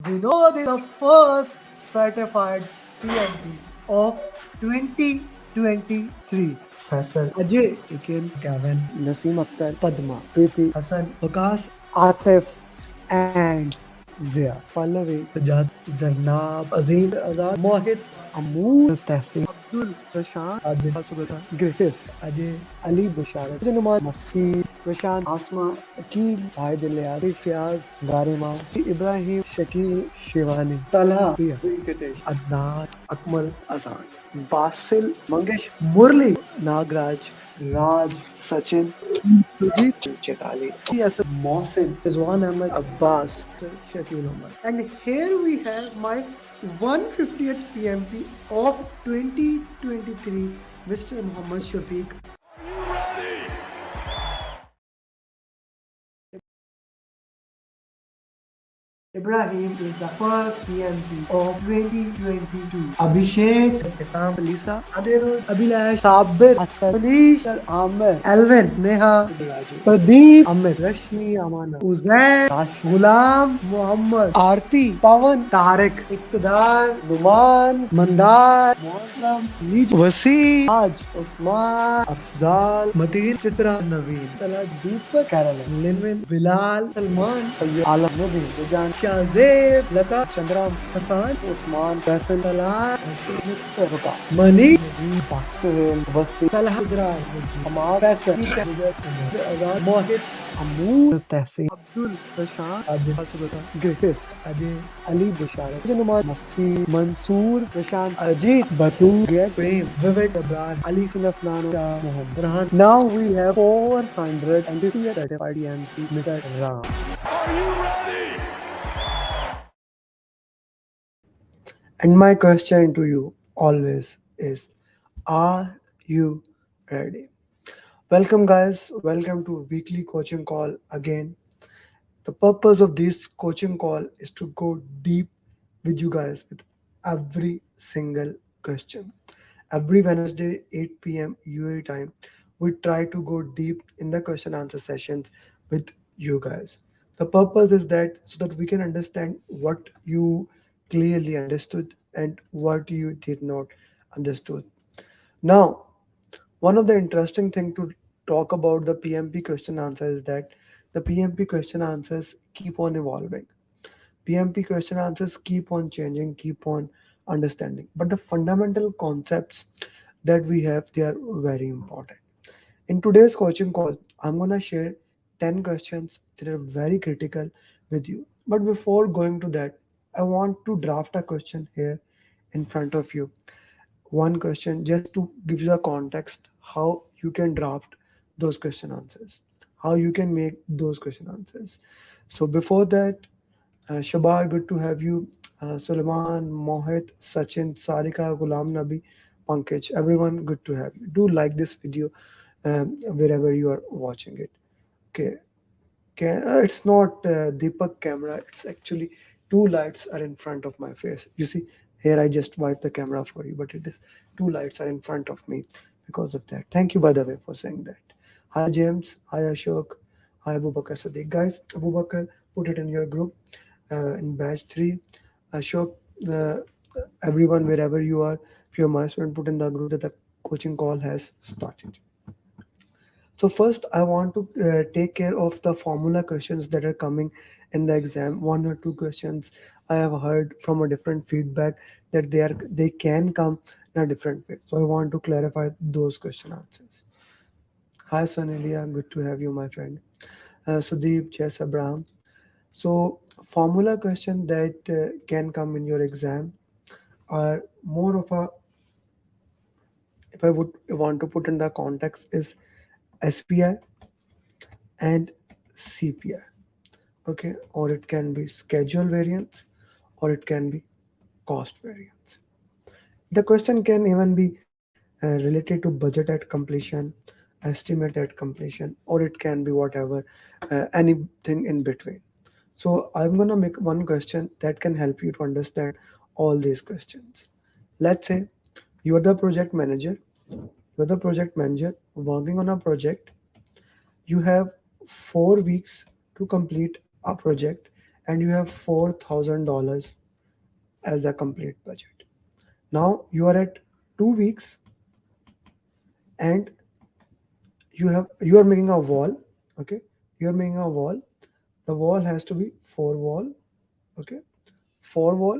We know this is the first certified PMP of 2023. Faisal, Ajay, Ikin, Gavin, Naseem Akhtar, Padma, Preeti, Hassan, Vikas, Atif, and Zia. Pallavi, Sajad, Zarnab, Azim, Azad, Mohit, Amoor, Tehsin, Abdul, Prashant, Ajay, Subhata, Gritis, Ajay, Ali Basharat, Zinuman, Mafid, Prashant, Asma, Akil, Fahid Ilyas, Fiaz, Garima, Ibrahim, Shakil, Shivani, Talha, Priya, Venkatesh, Adnan, Akmal, Azad, Basil, Mangesh, Murli, Nagraj, Raj, Sachin, Sujit, Chetali, yes, Mohsin, Rizwan Ahmed, Abbas, Shakil Umar. And here we have my 150th PMP of 2023, Mr. Muhammad Shafiq. Ibrahim is the first PMP of 2022. Abhishek, Kisam, Lisa, Adirud, Abhilash, Sabir, Hassan, Manish, Amer, Alvin, Neha, Pradeep, Amit, Rashmi, Amana, Uzair, Rash, Ghulam, Muhammad, Aarti, Pawan, Tariq, Iqtidar, Numan, Mandar, Muazzam, Nij, Wasi, Raj, Usman, Afzal, Mateen, Chitra, Naveen, Salah, Deepak, Caroline, Linwin, Bilal, Salman, Sayyid, Alam, Nabi, Vijan, Shahzeb, Lata, Chandram, Hassan, Usman, Faisal, Talal, Mr. Ruka, Mani, Basil, Wasi, Salah, Idrar, Amar, Faisal, Azad, Mohit, Amoor, Tehsin, Abdul, Prashant, Ajay, Subhata, Gritis, Ajay, Ali Basharat, Zinuman, Mafi, Mansoor, Prashant, Ajit, Batu, Prem, Vivek, Abrar, Ali Khilafnano, Shah, Mohammed, Rahan. Now we have 450 certified EMP, Mr. Ram. Are you ready? And my question to you always is, are you ready? Welcome, guys. Welcome to weekly coaching call again. The purpose of this coaching call is to go deep with you guys with every single question. Every Wednesday, 8 p.m. UAE time, we try to go deep in the question answer sessions with you guys. The purpose is that so that we can understand what you clearly understood and what you did not understood. Now, one of the interesting thing to talk about the PMP question answer is that the PMP question answers keep on evolving. PMP question answers keep on changing, keep on understanding. But the fundamental concepts that we have, they are very important. In today's coaching call, I'm gonna share 10 questions that are very critical with you. But before going to that, I want to draft a question here in front of you. One question just to give you the context how you can draft those question answers, how you can make those question answers. So before that, Shabar, good to have you. Suleiman, Mohit, Sachin, Sarika, Gulam Nabi, Pankaj, everyone, good to have you. Do like this video wherever you are watching it. Okay, it's not Deepak camera. It's actually two lights are in front of my face. You see, here I just wipe the camera for you, but it is two lights are in front of me because of that. Thank you, by the way, for saying that. Hi, James. Hi, Ashok. Hi, Abu Bakr Sadiq. Guys, Abu Bakr, put it in your group in batch 3. Ashok, uh, everyone, wherever you are, if you're my student, put in the group that the coaching call has started. So first, I want to take care of the formula questions that are coming in the exam. One or two questions I have heard from a different feedback that they can come in a different way. So I want to clarify those question answers. Hi Sonelia, good to have you, my friend. Sudeep, Jess, Abraham. So formula question that can come in your exam are more of a, if I would want to put in the context, is SPI and CPI. Okay, or it can be schedule variance, or it can be cost variance. The question can even be related to budget at completion, estimate at completion, or it can be whatever, anything in between. So I'm gonna make one question that can help you to understand all these questions. Let's say you're the project manager, working on a project. You have 4 weeks to complete a project and you have $4,000 as a complete budget. Now you are at 2 weeks, and you are making a wall. Okay, you are making a wall. The wall has to be four wall. Okay, four wall,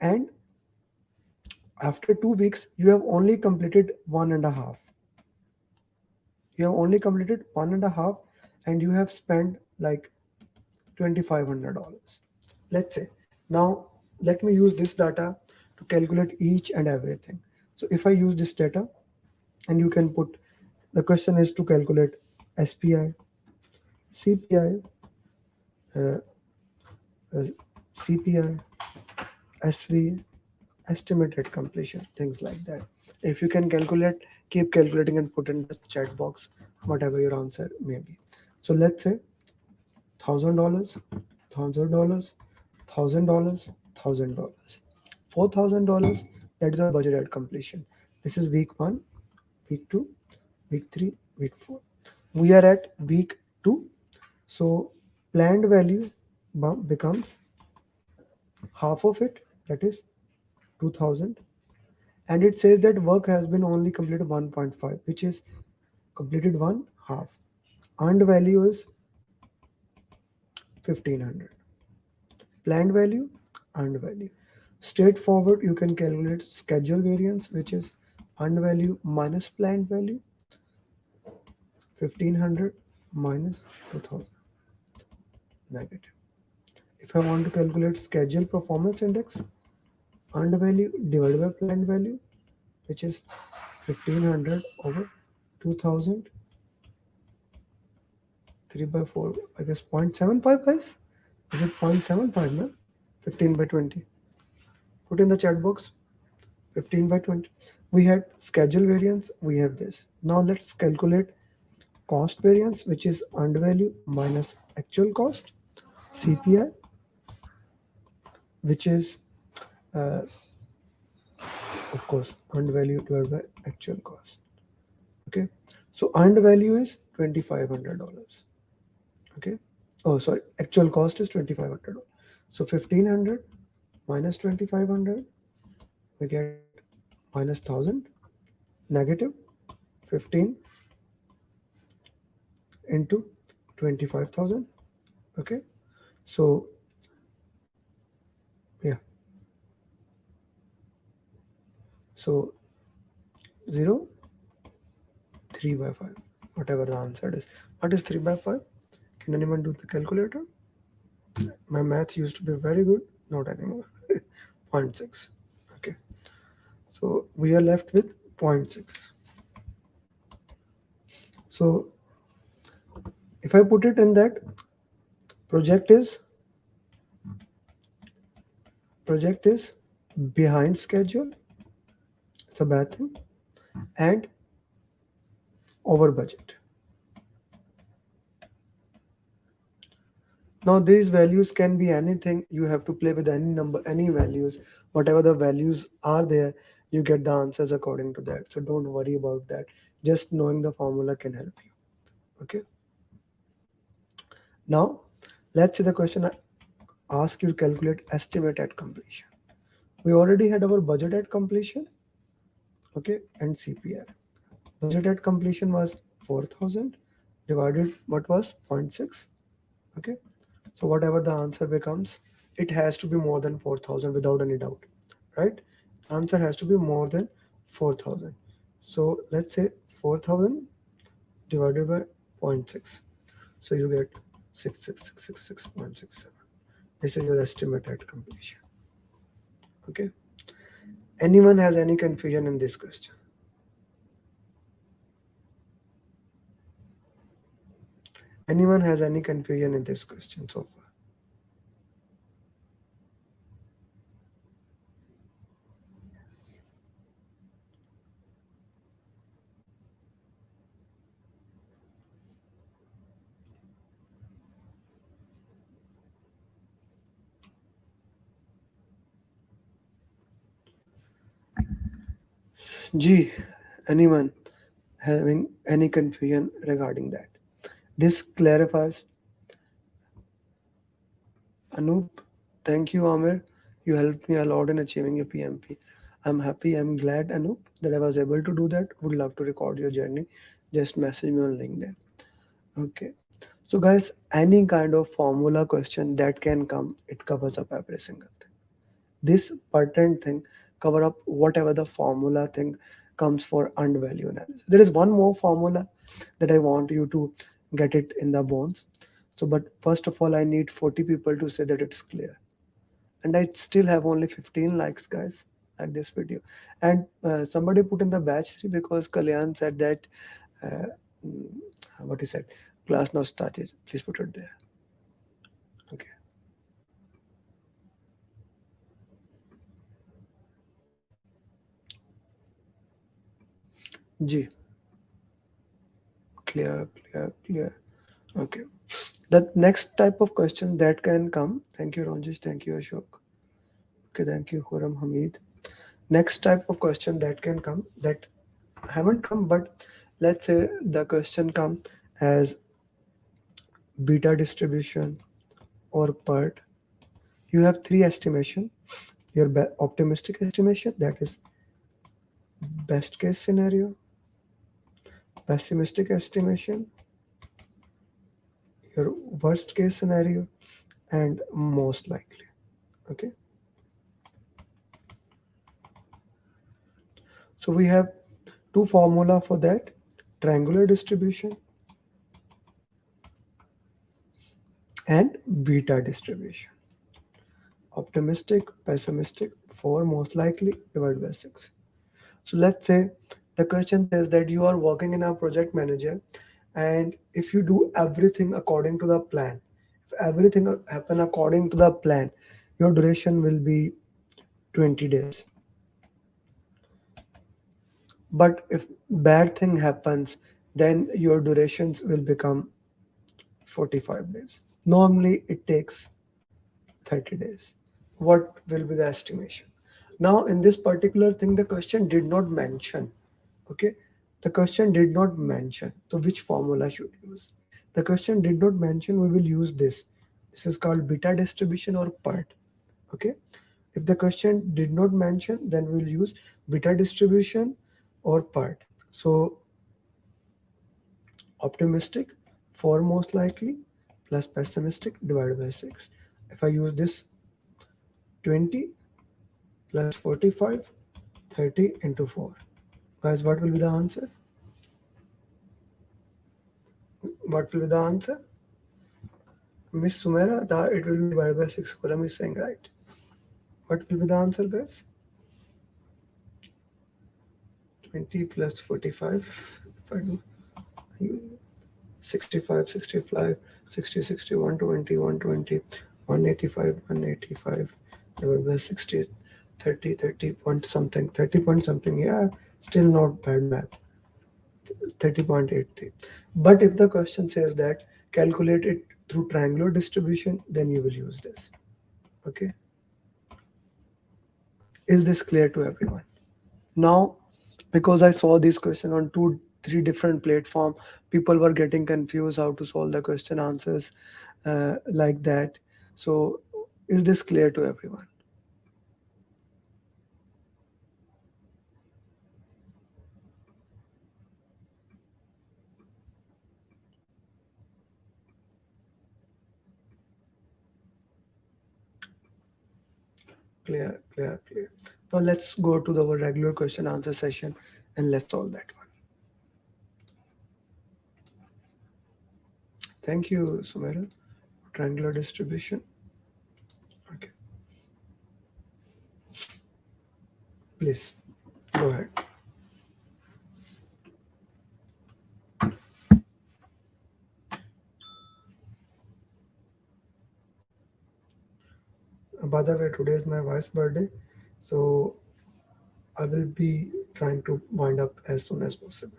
and after 2 weeks you have only completed one and a half. You have only completed one and a half, and you have spent like $2,500. Let's say, now let me use this data to calculate each and everything. So if I use this data, and you can put, the question is to calculate SPI, CPI, uh, uh, CPI, SV, estimated completion, things like that. If you can calculate, keep calculating and put in the chat box whatever your answer may be. So let's say $1,000, $1,000, $1,000, $1,000, $4,000. That is our budget at completion. This is week one, week two, week three, week four. We are at week two, so planned value becomes half of it, that is 2,000, and it says that work has been only completed 1.5, which is completed one half. Earned value is 1,500. Planned value, earned value. Straightforward, you can calculate schedule variance, which is earned value minus planned value, 1,500 minus 2,000, negative. If I want to calculate schedule performance index, earned value divided by planned value, which is 1,500 over 2,000, 3 by 4, I guess 0.75, guys. Is it 0.75, no? 15 by 20. Put in the chat box, 15 by 20. We had schedule variance, we have this. Now let's calculate cost variance, which is earned value minus actual cost, CPI, which is, uh, of course, earned value divided by actual cost. Okay, so earned value is $2,500. Okay, oh sorry, actual cost is $2,500. So 1,500 minus 2,500, we get minus 1,000, negative 15 into 25,000. Okay, so yeah, so 0, 3 by 5, whatever the answer is. What is 3 by 5? Can anyone do the calculator? My math used to be very good, not anymore. zero point 0.6. Okay, so we are left with 0.6. So if I put it in that, project is project is behind schedule, it's a bad thing, and over budget. Now these values can be anything. You have to play with any number, any values. Whatever the values are there, you get the answers according to that. So don't worry about that. Just knowing the formula can help you. Okay. Now let's see the question I ask you to calculate estimate at completion. We already had our budget at completion. Okay, and CPI. Budget at completion was 4,000 divided what was zero point 0.6. Okay, so whatever the answer becomes, it has to be more than 4,000 without any doubt, right? The answer has to be more than 4,000. So let's say 4,000 divided by zero point 0.6. So you get 66666.67. This is your estimate at completion. Okay. Anyone has any confusion in this question? Anyone has any confusion in this question so far? G, anyone having any confusion regarding that? This clarifies. Anoop, thank you, Amer. You helped me a lot in achieving a PMP. I'm happy, I'm glad, Anoop, that I was able to do that. Would love to record your journey. Just message me on LinkedIn. Okay. So, guys, any kind of formula question that can come, it covers up every single thing. This patent thing cover up whatever the formula thing comes for and value analysis. There is one more formula that I want you to get it in the bones. So, but first of all, I need 40 people to say that it's clear. And I still have only 15 likes, guys, at this video. And somebody put in the batch 3 because Kalyan said that, uh, mm, what he said, class not started. Please put it there. Okay. G. Clear, clear, clear. Okay. The next type of question that can come. Thank you, Ranjish. Thank you, Ashok. Okay, thank you, Khurram Hamid. Next type of question that can come that haven't come, but let's say the question come as beta distribution or PERT. You have three estimation. Your optimistic estimation, that is best case scenario, pessimistic estimation, your worst case scenario, and most likely. Okay. So we have two formula for that: triangular distribution and beta distribution. Optimistic, pessimistic, for most likely divided by 6. So let's say the question says that you are working in a project manager, and if you do everything according to the plan, if everything happen according to the plan, your duration will be 20 days. But if bad thing happens, then your durations will become 45 days. Normally it takes 30 days. What will be the estimation? Now, in this particular thing, the question did not mention. Okay, the question did not mention. So, which formula should use? The question did not mention. We will use this. This is called beta distribution or PERT. Okay, if the question did not mention, then we'll use beta distribution or PERT. So, optimistic for most likely plus pessimistic divided by 6. If I use this 20 plus 45, 30 into 4. Guys, what will be the answer? What will be the answer? Miss Sumera, it will be divided by 6. Kuram is saying right. What will be the answer, guys? 20 plus 45. If I do 65, 65, 60, 60, 120, 120, 185, 185 divided by 60, 30, 30 point something, 30 point something. Yeah, still not bad math. 30.83. But if the question says that calculate it through triangular distribution, then you will use this. Okay. Is this clear to everyone? Now, because I saw this question on two, three different platform, people were getting confused how to solve the question answers like that. So, is this clear to everyone? Clear, clear, clear. Now let's go to the regular question answer session and let's solve that one. Thank you, Sumera. Triangular distribution. Okay, please go ahead. By the way, today is my wife's birthday, so I will be trying to wind up as soon as possible.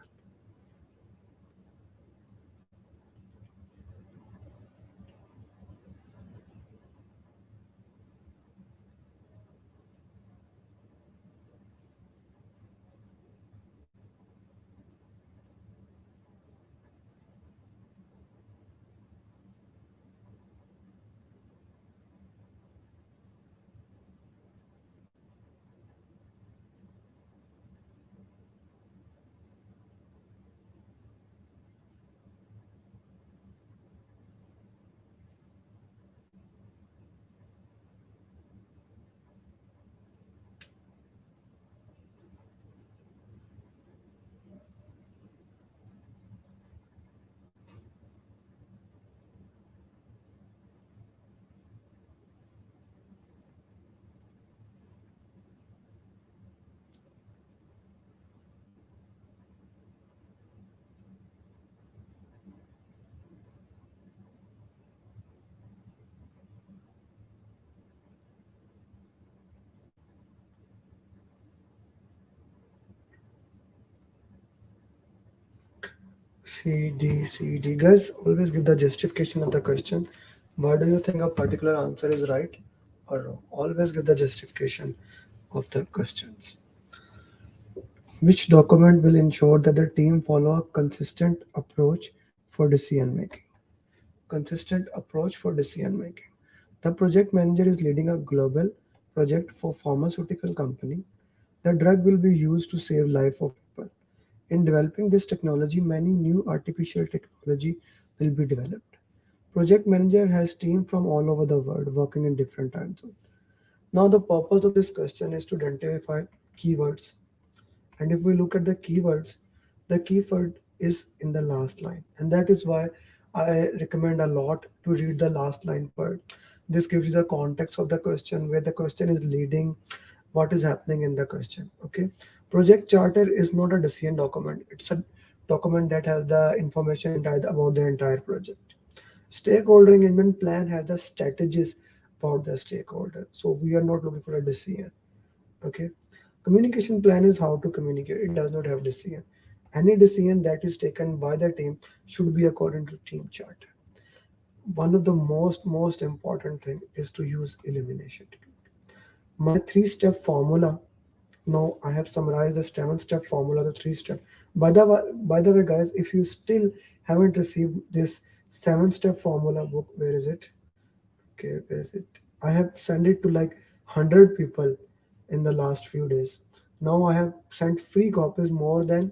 C, D. Guys, always give the justification of the question. Why do you think a particular answer is right or wrong? Always give the justification of the questions. Which document will ensure that the team follow a consistent approach for decision making? Consistent approach for decision making. The project manager is leading a global project for pharmaceutical company. The drug will be used to save life of people. In developing this technology, many new artificial technology will be developed. Project manager has team from all over the world working in different time zones. Now the purpose of this question is to identify keywords. And if we look at the keyword is in the last line. And that is why I recommend a lot to read the last line part. This gives you the context of the question, where the question is leading, what is happening in the question. Okay. Project charter is not a decision document. It's a document that has the information about the entire project. Stakeholder engagement plan has the strategies about the stakeholder. So we are not looking for a decision. Okay. Communication plan is how to communicate. It does not have decision. Any decision that is taken by the team should be according to team chart. One of the most important thing is to use elimination technique. My three-step formula. Now I have summarized the seven-step formula, the three-step. By the way, guys, if you still haven't received this seven-step formula book, where is it? Okay, where is it? I have sent it to like 100 people in the last few days. Now I have sent free copies more than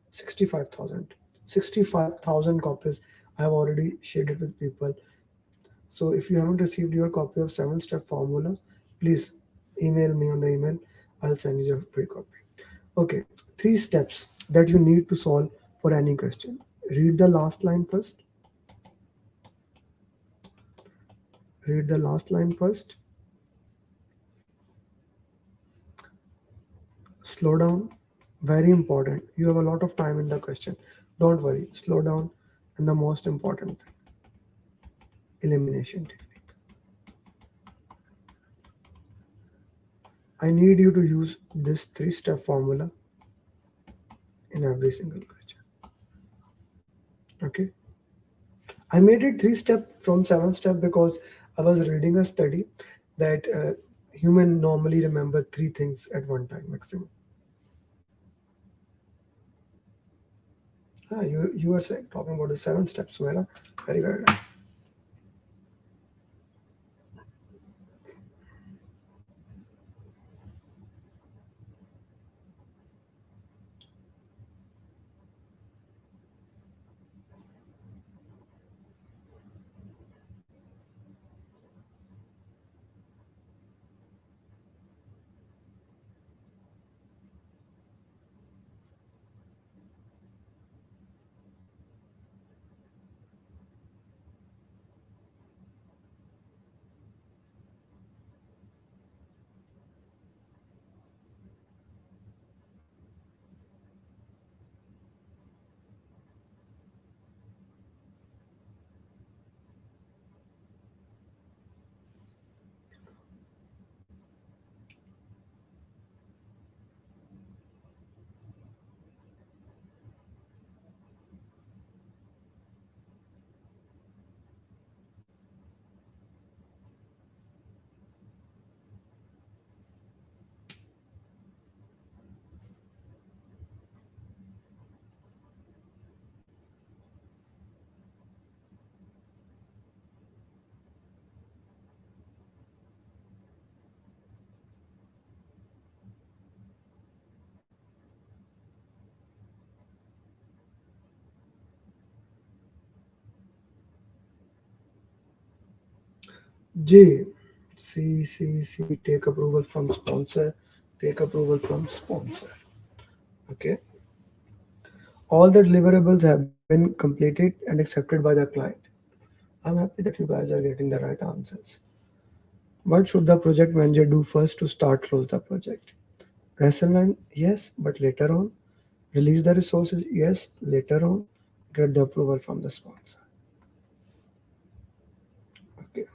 65,000. 65,000 copies I have already shared it with people. So if you haven't received your copy of 7-step formula, please email me on the email. I'll send you your free copy. Okay, three steps that you need to solve for any question. Read the last line first. Read the last line first. Slow down. Very important. You have a lot of time in the question. Don't worry. Slow down. And the most important thing, elimination technique. I need you to use this three-step formula in every single question. Okay. I made it three-step from 7 step because I was reading a study that human normally remember three things at one time maximum. You were saying talking about the 7 steps, Suhaila. Very well done. J. C. Take approval from sponsor. Take approval from sponsor. Okay. All the deliverables have been completed and accepted by the client. I'm happy that you guys are getting the right answers. What should the project manager do first to start close the project? Line, yes, but later on. Release the resources, yes, later on. Get the approval from the sponsor. Okay.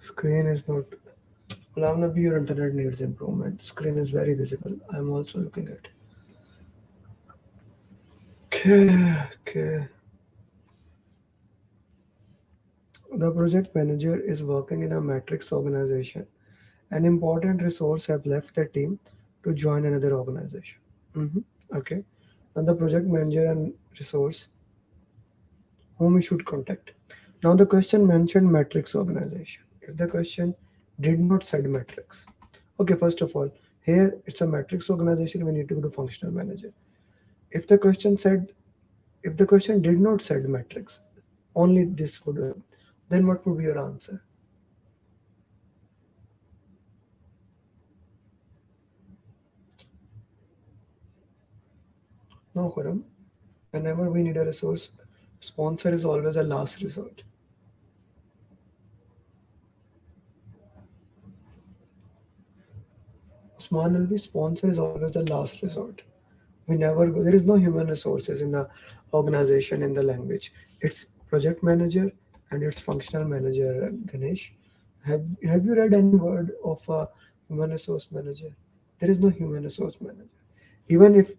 Screen is not. Well, maybe your internet needs improvement. Screen is very visible. I'm also looking at. Okay, okay. The project manager is working in a matrix organization. An important resource have left the team to join another organization. Mhm. Okay. Now the project manager and resource whom we should contact. Now the question mentioned matrix organization. If the question did not said matrix. Okay, first of all, here it's a matrix organization, we need to go to functional manager. If the question said, if the question did not said matrix, only this would have, then what would be your answer? No, Khurram. Whenever we need a resource, sponsor is always a last resort. Usman Alvi, sponsor is always the last resort. We never go. There is no human resources in the organization in the language. It's project manager and it's functional manager. Ganesh, have you read any word of a human resource manager? There is no human resource manager. Even if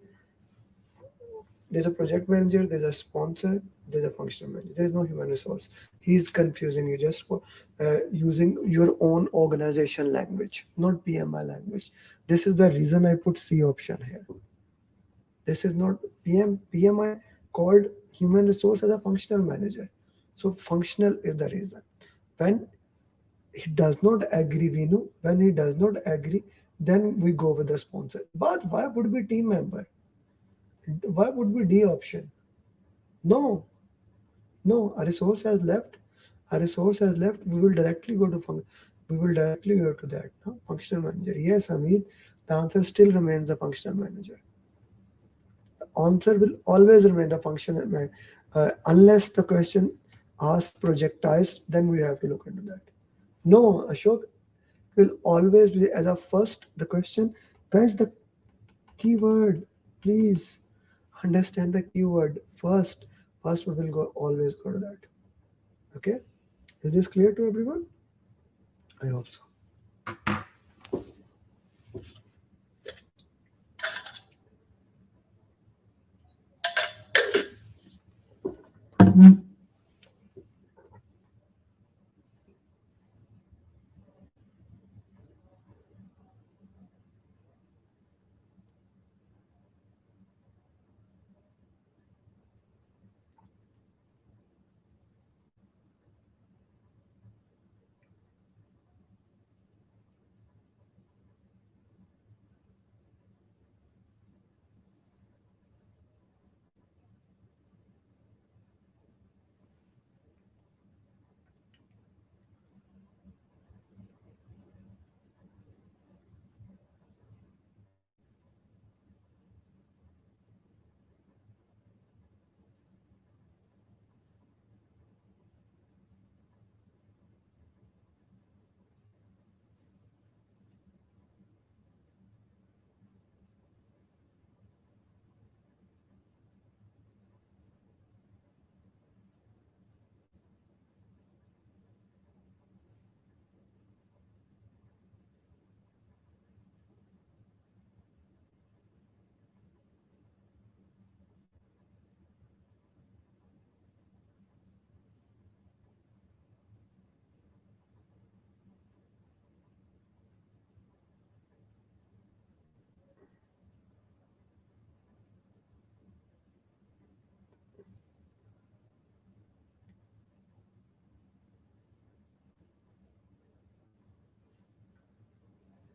there's a project manager, there's a sponsor, there's a functional manager. There's no human resource. He's confusing you just for using your own organization language, not PMI language. This is the reason I put C option here. This is not PMI called human resource as a functional manager. So functional is the reason. When he does not agree, we know when he does not agree, then we go with the sponsor. But why would be team member? Why would be D option? No, no, a resource has left. A resource has left. We will directly go to we will directly go to that. No? Functional manager. Yes, I mean the answer still remains the functional manager. Answer will always remain the functional man, unless the question asks projectized. Then we have to look into that. No, Ashok will always be as a first. The question, guys, the keyword. Please understand the keyword first. First, we will go always go to that. Okay. Is this clear to everyone? I hope so.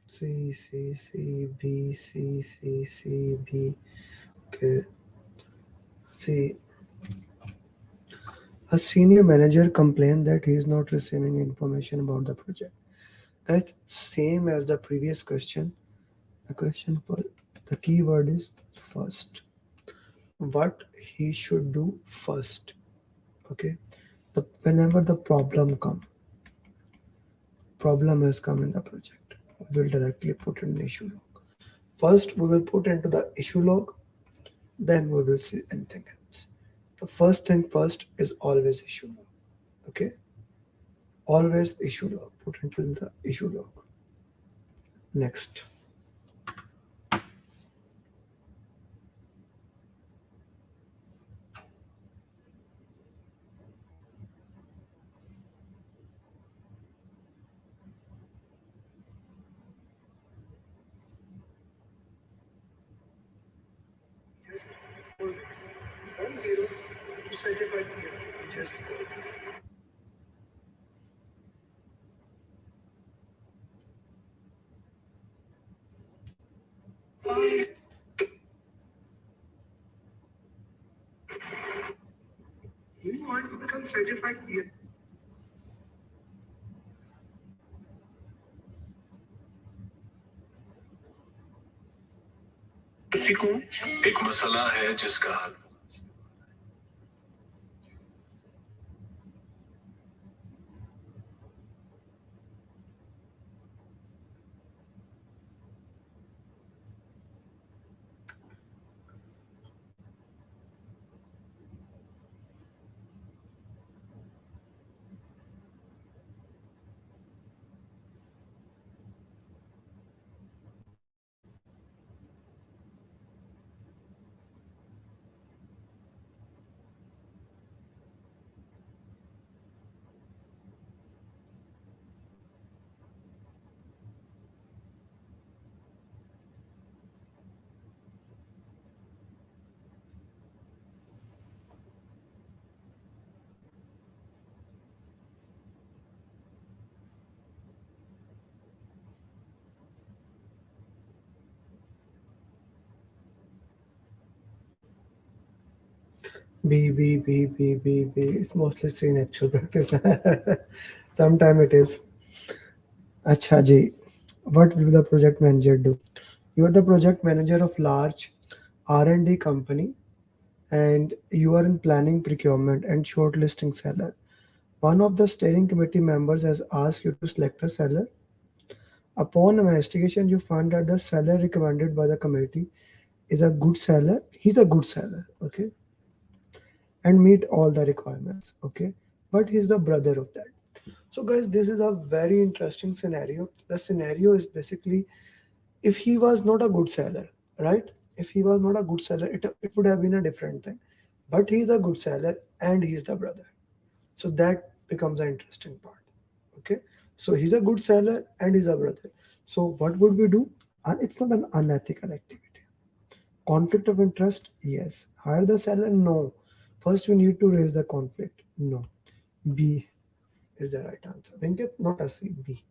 C C C B C C C B. Okay. See, a senior manager complained that he is not receiving information about the project. That's same as the previous question. The question for the keyword is first. What he should do first. Okay. Whenever the problem has come in the project, we will directly put in the issue log. First, we will put into the issue log, then we will see anything else. The first thing first is always issue log. Okay. Always issue log. Put into the issue log. Next. Just 4 weeks. From zero to certified PMP. Just 4 weeks. You want to become certified PMP? किसी को एक मसला है जिसका हल B. It's mostly seen actual practice. Sometime it is. Acha ji, what will the project manager do? You are the project manager of large R&D company and you are in planning, procurement and shortlisting seller. One of the steering committee members has asked you to select a seller. Upon investigation, you find that the seller recommended by the committee is a good seller. He's a good seller, okay, and meet all the requirements, okay. But he's the brother of that. So, guys, this is a very interesting scenario. The scenario is basically if he was not a good seller, right? If he was not a good seller, it would have been a different thing. But he's a good seller and he's the brother. So that becomes the interesting part. Okay. So he's a good seller and he's a brother. So what would we do? And it's not an unethical activity. Conflict of interest? Yes. Hire the seller? No. First, you need to raise the conflict. No. B is the right answer. Venkat, not a C, B.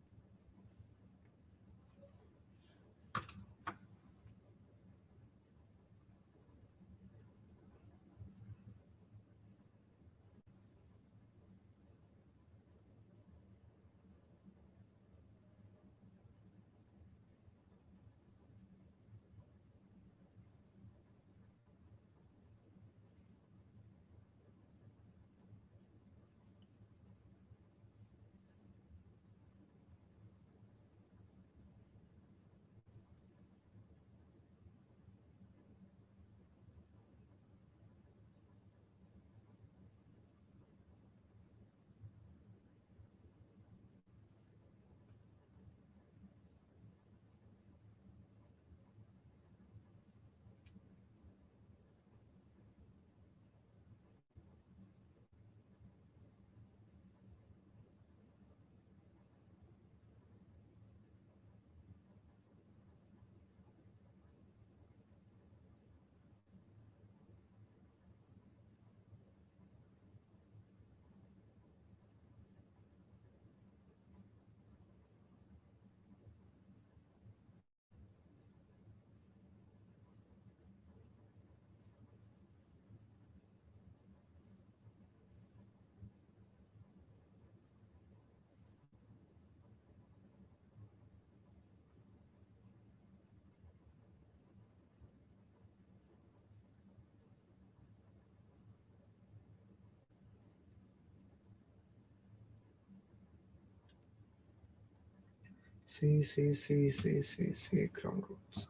C. Ground rules.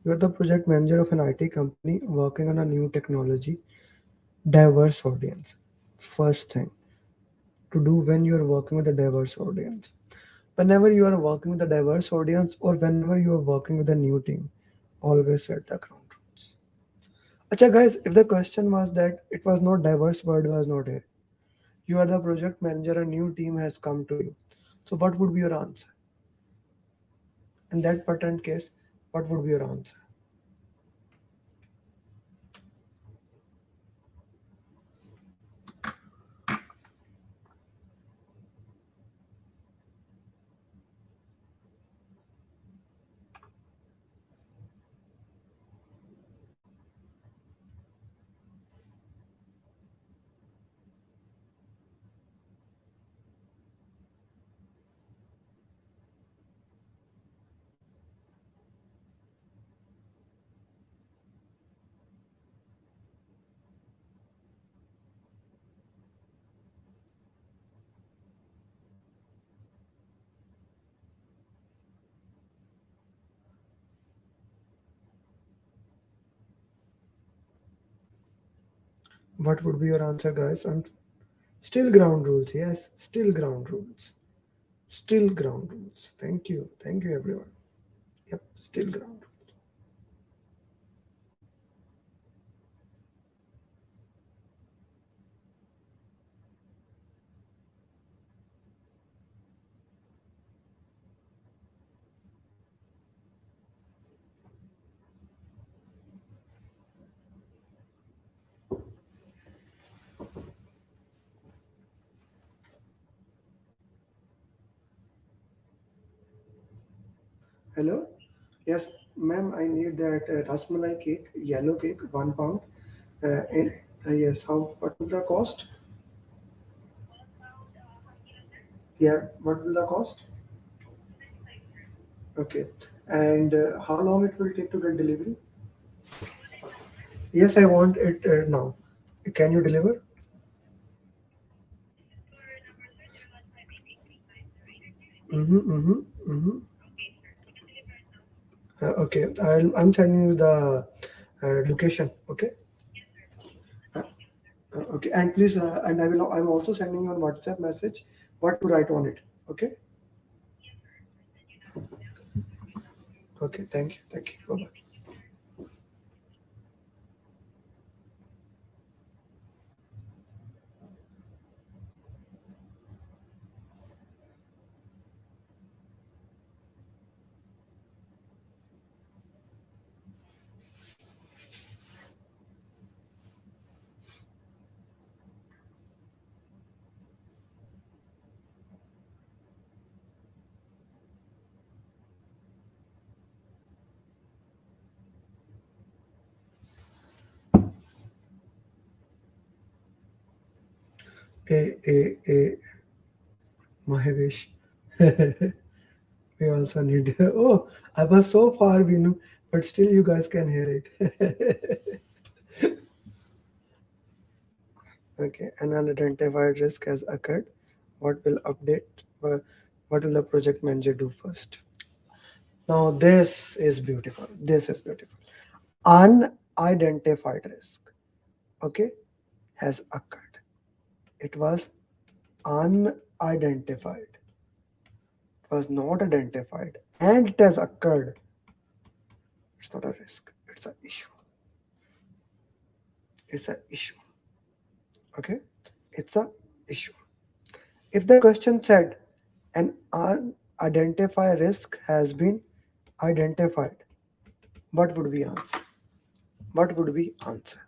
You're the project manager of an IT company working on a new technology, diverse audience. First thing, to do when you are working with a diverse audience. Whenever you are working with a diverse audience or whenever you are working with a new team, always set the ground rules. Acha guys, if the question was that it was not diverse, word was not here. You are the project manager, a new team has come to you. So what would be your answer? In that pattern case, what would be your answer? What would be your answer, guys? Still ground rules. Yes, still ground rules. Still ground rules. Thank you. Thank you, everyone. Yep, still ground rules. Hello? Yes, ma'am, I need that rasmalai cake, yellow cake, 1 pound. In yes, how? What will the cost? Yeah, what will the cost? Okay, and how long it will take to get delivery? Yes, I want it now. Can you deliver? Mm-hmm, mm-hmm, mm-hmm. Okay, I'm sending you the location. Okay. Okay, and please, and I will. I'm also sending you on WhatsApp message what to write on it. Okay. Okay. Thank you. Thank you. Bye bye. A Mahesh. We also need. Oh, I was so far, Vinu, but still you guys can hear it. Okay, an unidentified risk has occurred. What will update? uh, What will the project manager do first? Now, this is beautiful. This is beautiful. Unidentified risk, okay, has occurred. It was unidentified. It was not identified. And it has occurred. It's not a risk. It's an issue. It's an issue. Okay? It's a issue. If the question said an unidentified risk has been identified, what would we answer? What would we answer?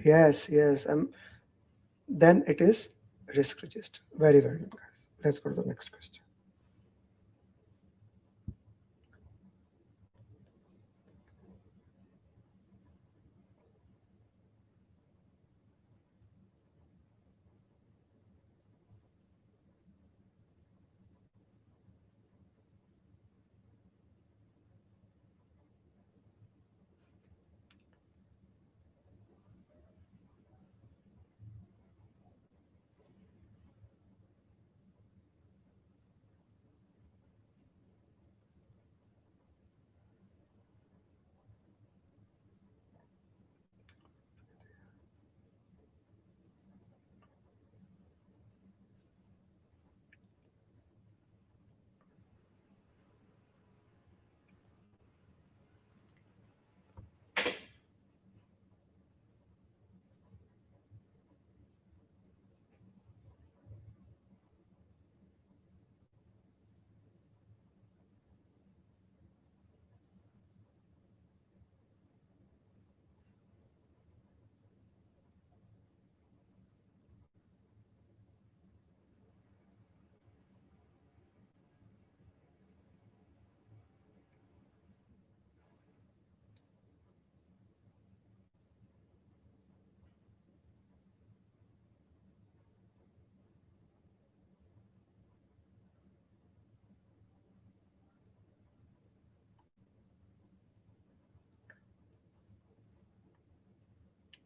Yes, yes. then it is risk register. Very well done, guys. Let's go to the next question.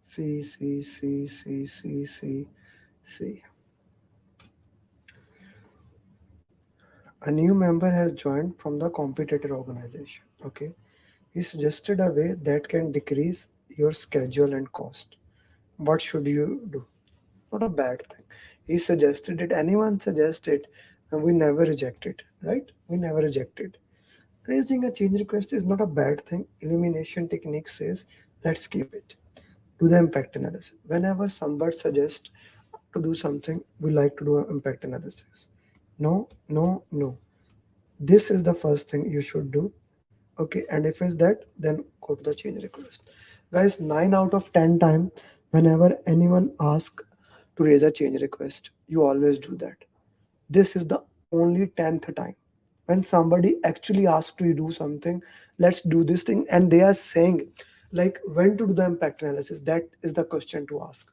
See, see, see, see, see, see, see. A new member has joined from the competitor organization. Okay. He suggested a way that can decrease your schedule and cost. What should you do? Not a bad thing. He suggested it. Anyone suggest it, and we never reject it, right? We never reject it. Raising a change request is not a bad thing. Elimination technique says, let's keep it. Do the impact analysis. Whenever somebody suggests to do something, we like to do an impact analysis. No, no, no. This is the first thing you should do. Okay, and if it's that, then go to the change request. Guys, 9 out of 10 time, whenever anyone asks to raise a change request, you always do that. This is the only 10th time when somebody actually asks you to do something, let's do this thing, and they are saying, like, when to do the impact analysis. That is the question to ask.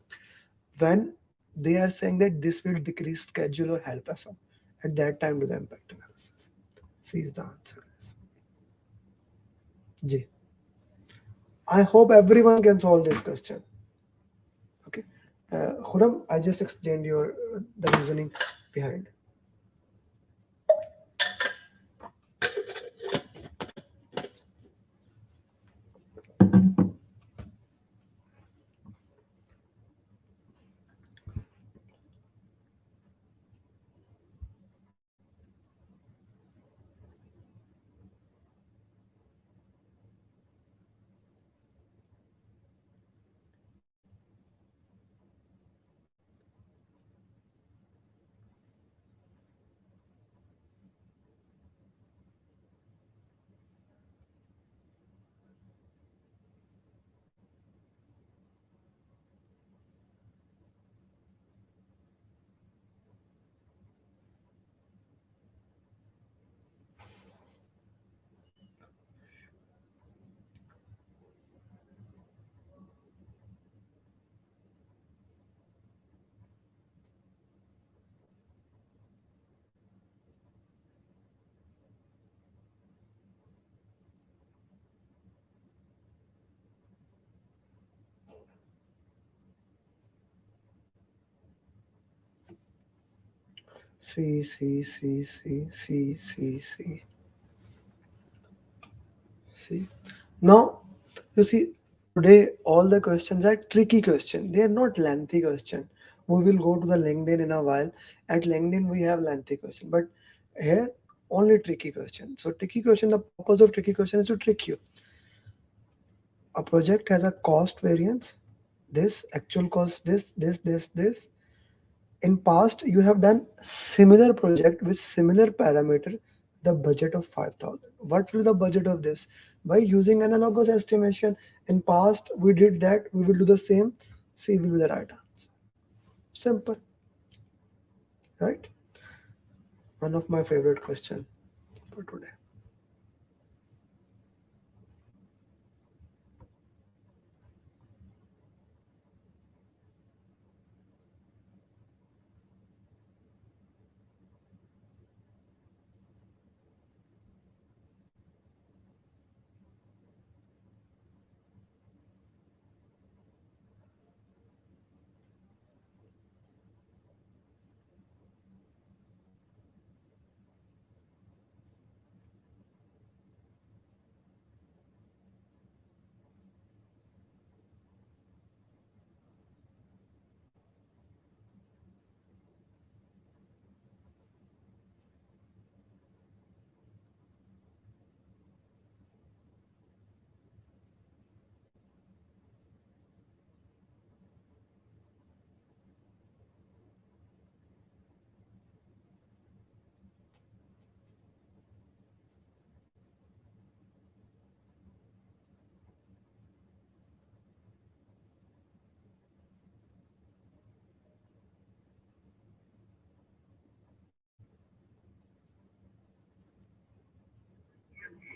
When they are saying that this will decrease schedule or help us out, at that time do the impact analysis. C is the answer, guys. J. I hope everyone can solve this question. Okay. Khurram, I just explained your the reasoning behind. C, C, C, C, C, C, C, C. Now, you see, today all the questions are tricky questions. They are not lengthy questions. We will go to the LinkedIn in a while. At LinkedIn, we have lengthy question, but here only tricky question. So tricky question, the purpose of tricky question is to trick you. A project has a cost variance, this actual cost, this. In past, you have done similar project with similar parameter, the budget of 5,000. What will the budget of this? By using analogous estimation, in past we did that, we will do the same. C will be the right answer. Simple, right? One of my favorite question for today.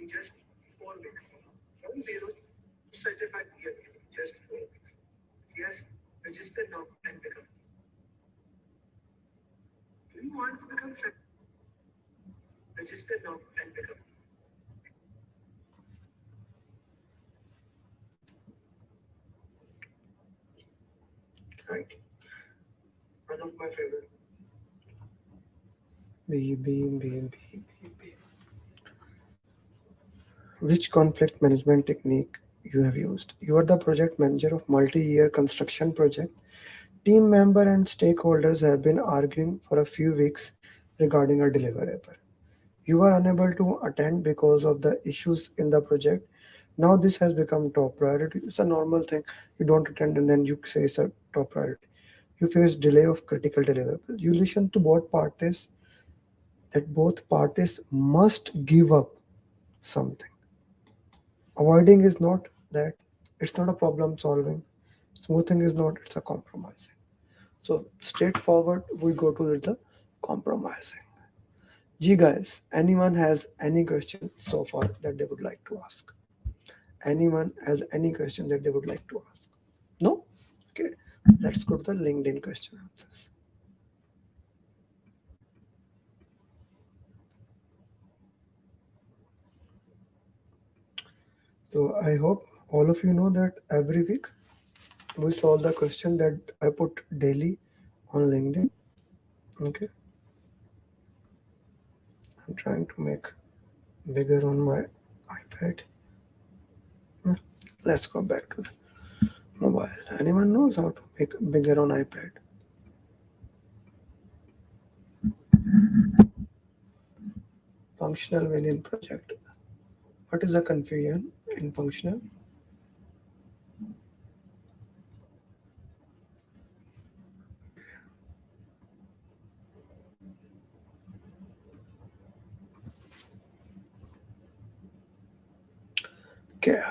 In just 4 weeks. From zero to certified PMP, just 4 weeks. Yes, register now and become. Do you want to become certified? Register now and become. Right? One of my favorite. B, B, B, B, B, B. Which conflict management technique you have used? You are the project manager of multi-year construction project. Team member and stakeholders have been arguing for a few weeks regarding a deliverable. You are unable to attend because of the issues in the project. Now this has become top priority. It's a normal thing. You don't attend and then you say it's a top priority. You face delay of critical deliverable. You listen to both parties that both parties must give up something. Avoiding is not that. It's not a problem solving. Smoothing is not. It's a compromising. So straightforward, we go to the compromising. Gee guys, anyone has any question so far that they would like to ask? Anyone has any question that they would like to ask? No? Okay. Let's go to the LinkedIn question answers. So I hope all of you know that every week we solve the question that I put daily on LinkedIn. Okay. I'm trying to make bigger on my iPad. Hmm, let's go back to the mobile. Anyone knows how to make bigger on iPad? Functional when in project. What is the confusion in functional? Okay.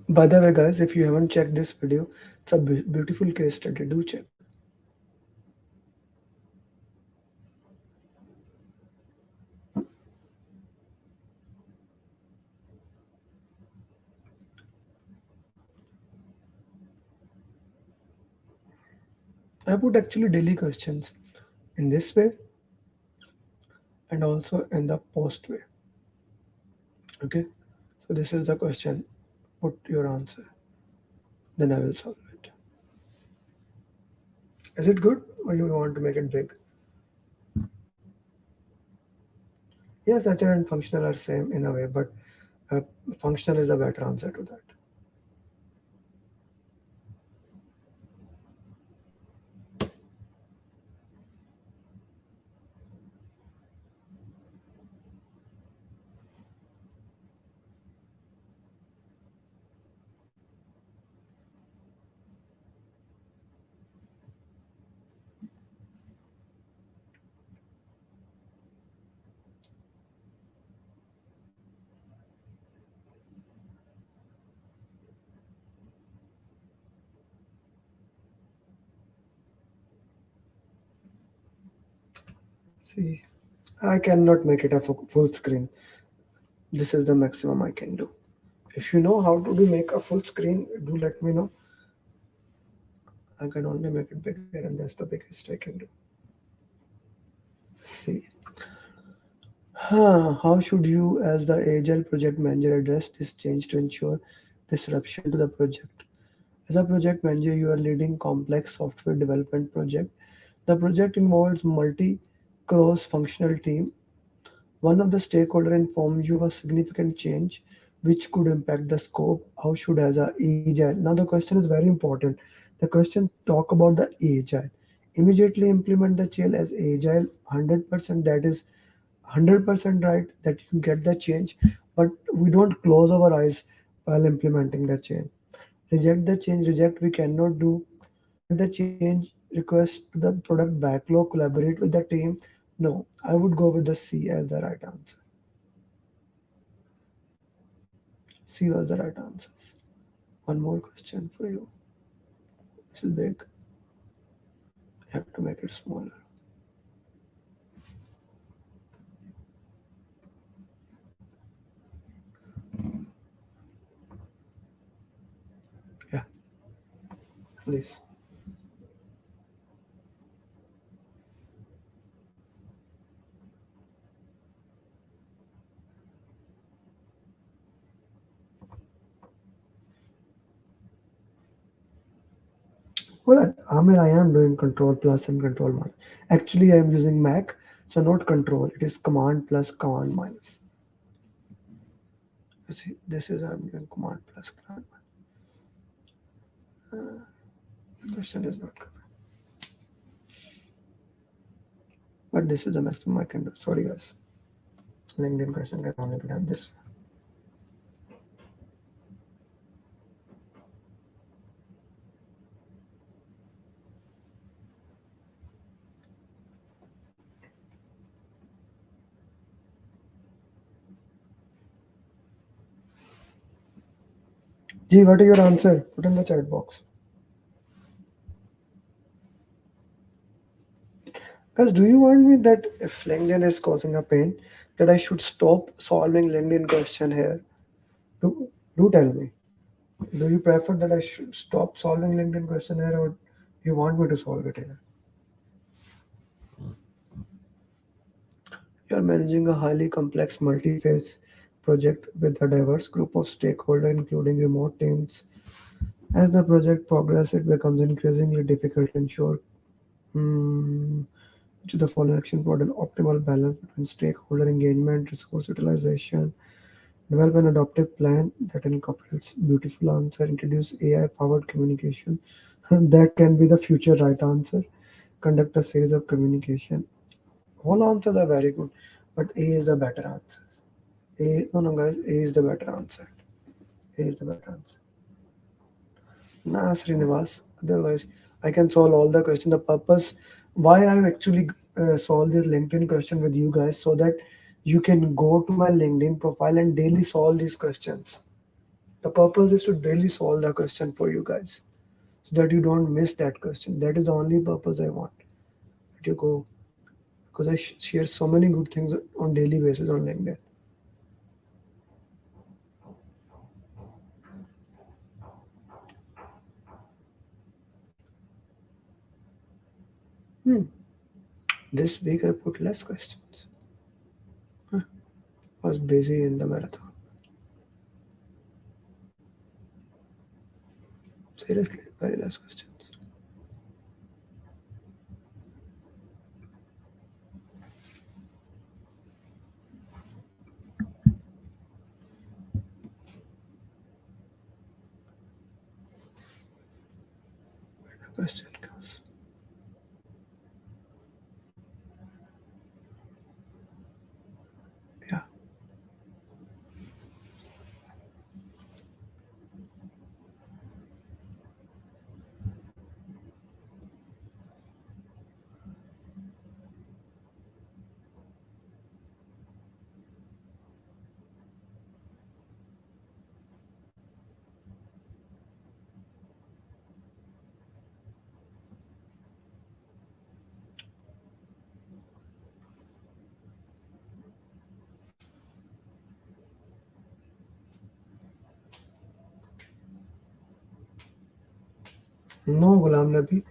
By the way, guys, if you haven't checked this video, it's a beautiful case study. Do check. I put actually daily questions in this way and also in the post way. Okay. So this is the question. Put your answer. Then I will solve it. Is it good or you want to make it big? Yes, agile and functional are same in a way, but uh, functional is a better answer to that. See, I cannot make it a full screen. This is the maximum I can do. If you know how to do make a full screen, do let me know. I can only make it bigger, and that's the biggest I can do. See, how should you, as the Agile project manager, address this change to ensure disruption to the project? As a project manager, you are leading complex software development project. The project involves multi cross-functional team. One of the stakeholder informs you of a significant change which could impact the scope. How should as a agile? Now the question is very important. The question talk about the agile. Immediately implement the change as agile 100%. That is 100% right that you get the change, but we don't close our eyes while implementing the change. Reject the change, reject we cannot do. Add the change request to the product backlog, collaborate with the team. No, I would go with the C as the right answer. C was the right answer. One more question for you. This is big. I have to make it smaller. Yeah, please. Well, Amer, I am doing control plus and control minus. Actually, I am using Mac, so not control. It is command plus command minus. You see, this is I'm doing command plus command minus. Question is not coming. But this is the maximum I can do. Sorry, guys. LinkedIn question can only be done this. G, what is your answer? Put in the chat box. Guys, do you want me that if LinkedIn is causing a pain, that I should stop solving LinkedIn question here? Do, do tell me. Do you prefer that I should stop solving LinkedIn question here, or you want me to solve it here? You are managing a highly complex multi-phase project with a diverse group of stakeholders, including remote teams. As the project progresses, it becomes increasingly difficult to ensure hmm, to the following action model optimal balance between stakeholder engagement, resource utilization, develop an adaptive plan that incorporates beautiful answer, introduce AI powered communication. That can be the future right answer. Conduct a series of communication. All answers are very good, but A is the better answer. A, no, no, guys, A is the better answer. A is the better answer. Nah, Srinivas. Otherwise, I can solve all the questions. The purpose why I actually solve this LinkedIn question with you guys so that you can go to my LinkedIn profile and daily solve these questions. The purpose is to daily solve the question for you guys so that you don't miss that question. That is the only purpose I want that you go because I share so many good things on daily basis on LinkedIn. Hmm. This week I put less questions. Huh. I was busy in the marathon. Seriously, very less questions. The question comes. Yeah. No, Gulam Nabi.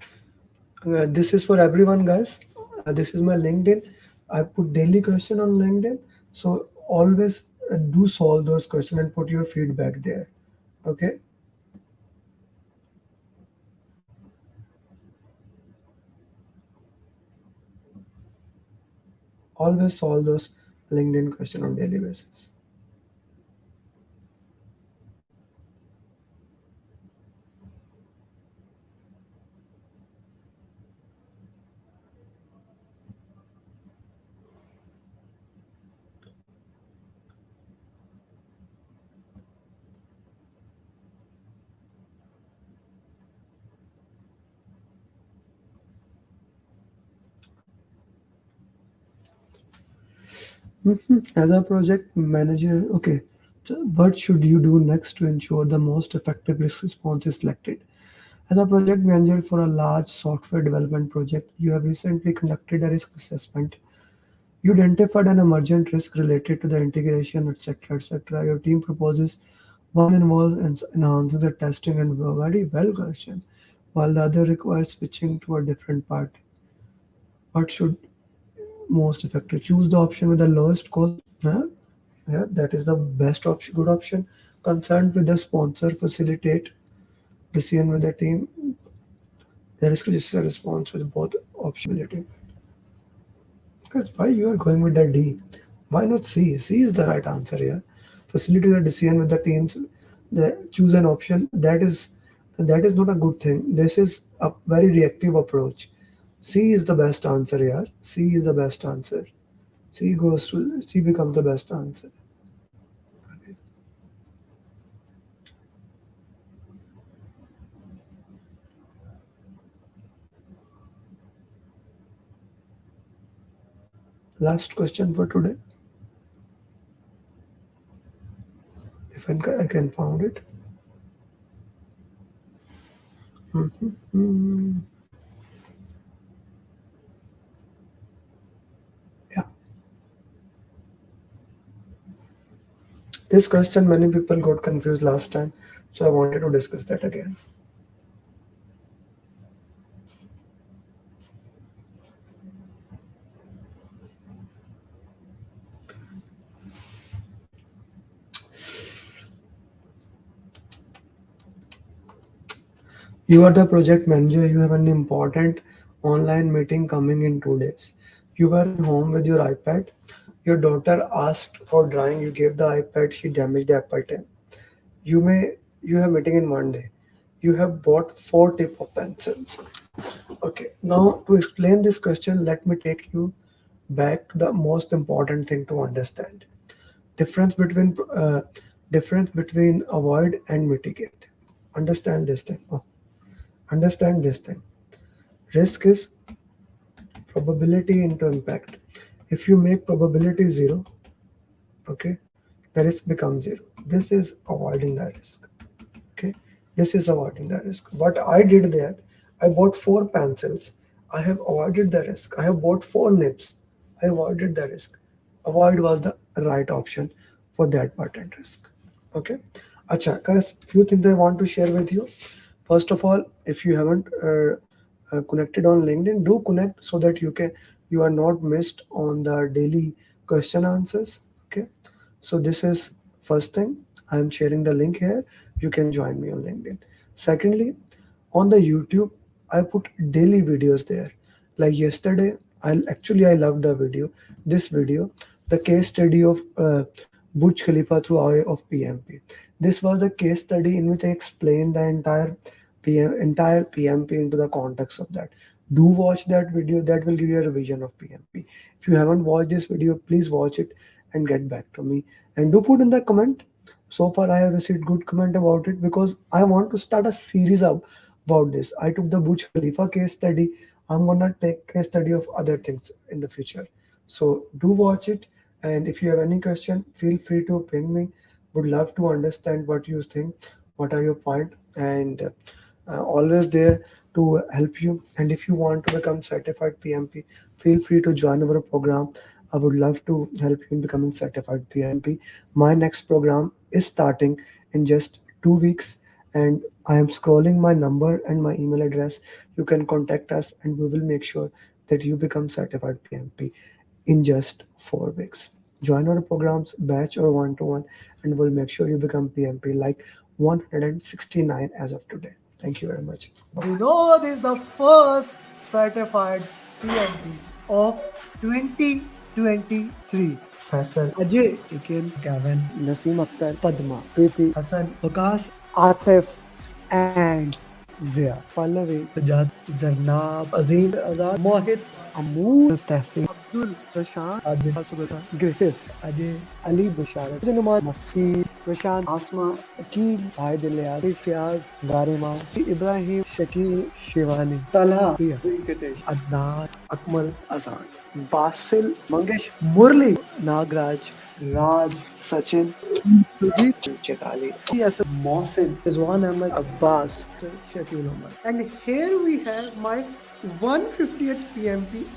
This is for everyone, guys. This is my LinkedIn. I put daily question on LinkedIn, so always do solve those questions and put your feedback there. Okay, always solve those LinkedIn question on daily basis. As a project manager, okay, so what should you do next to ensure the most effective risk response is selected? As a project manager for a large software development project, you have recently conducted a risk assessment. You identified an emergent risk related to the integration, etc., etc. Your team proposes one involves enhancing the testing and very well question, while the other requires switching to a different part. What should most effective? Choose the option with the lowest cost. Huh? Yeah, that is the best option. Good option. Consult with the sponsor. Facilitate decision with the team. The risk register response with both optionality. Because why you are going with the D? Why not C? C is the right answer here. Facilitate the decision with the teams. Choose an option. That is not a good thing. This is a very reactive approach. C is the best answer here. C is the best answer. C becomes the best answer. Last question for today. If I can found it. Hmm. Yeah. This question many people got confused last time, so I wanted to discuss that again. You are the project manager. You have an important online meeting coming in 2 days. You were in home with your iPad. Your daughter asked for drawing. You gave the iPad. She damaged the Apple pen. You have meeting in 1 day. You have bought four tip of pencils. Okay. Now to explain this question, let me take you back to the most important thing to understand. Difference between uh, difference between avoid and mitigate. Understand this thing. Oh, understand this thing. Risk is probability into impact. If you make probability zero, okay, the risk becomes zero. This is avoiding the risk. Okay, this is avoiding the risk. What I did there, I bought four pencils. I have avoided the risk. I have bought four nibs. I avoided the risk. Avoid was the right option for that patent risk. Okay. Acha, guys, few things I want to share with you. First of all, if you haven't connected on LinkedIn, do connect so that you are not missed on the daily question answers. Okay. So this is first thing. I'm sharing the link here. You can join me on LinkedIn. Secondly, on the YouTube, I put daily videos there. Like yesterday, I love the video. This video, the case study of Burj Khalifa through eye of PMP. This was a case study in which I explained the entire PMP into the context of that. Do watch that video. That will give you a vision of PMP. If you haven't watched this video, please watch it and get back to me. And do put in the comment. So far, I have received good comment about it because I want to start a series about this. I took the Burj Khalifa case study. I'm gonna take case study of other things in the future. So do watch it. And if you have any question, feel free to ping me. Would love to understand what you think. What are your point? And always there to help you. And if you want to become certified PMP, feel free to join our program. I would love to help you in becoming certified PMP. My next program is starting in just 2 weeks, and I am scrolling my number and my email address. You can contact us, and we will make sure that you become certified PMP in just 4 weeks. Join our programs, batch or one to one, and we'll make sure you become PMP like 169 as of today. Thank you very much. Vinod is the first certified PMP of 2023. Faisal, Ajay, Ikin, Gavin, Naseem Akhtar, Padma, Preeti, Hassan, Vikas, Atif, and Zia. Pallavi, Sajad, Zarnab, Azim, Azad, Mohit, Amoor, Tehsin, Abdul, Prashant, Ajay, Subata, Grace, Ajay, Ali Busharat, Zinumar, Mafi, Prashant, Asma, Akil, Vahid Ilyas, Fiaz, Garima, Ibrahim, Shakil, Shivani, Talha, Priya, Venkatesh, Adnan, Akmal, Azad, Basil, Mangesh, Murli, Nagraj, Raj, Sachin, Sujit, Chetali, Yes, Mohsin, Rizwan Ahmed, Abbas. Shakil Umar. And here we have my 150th PMP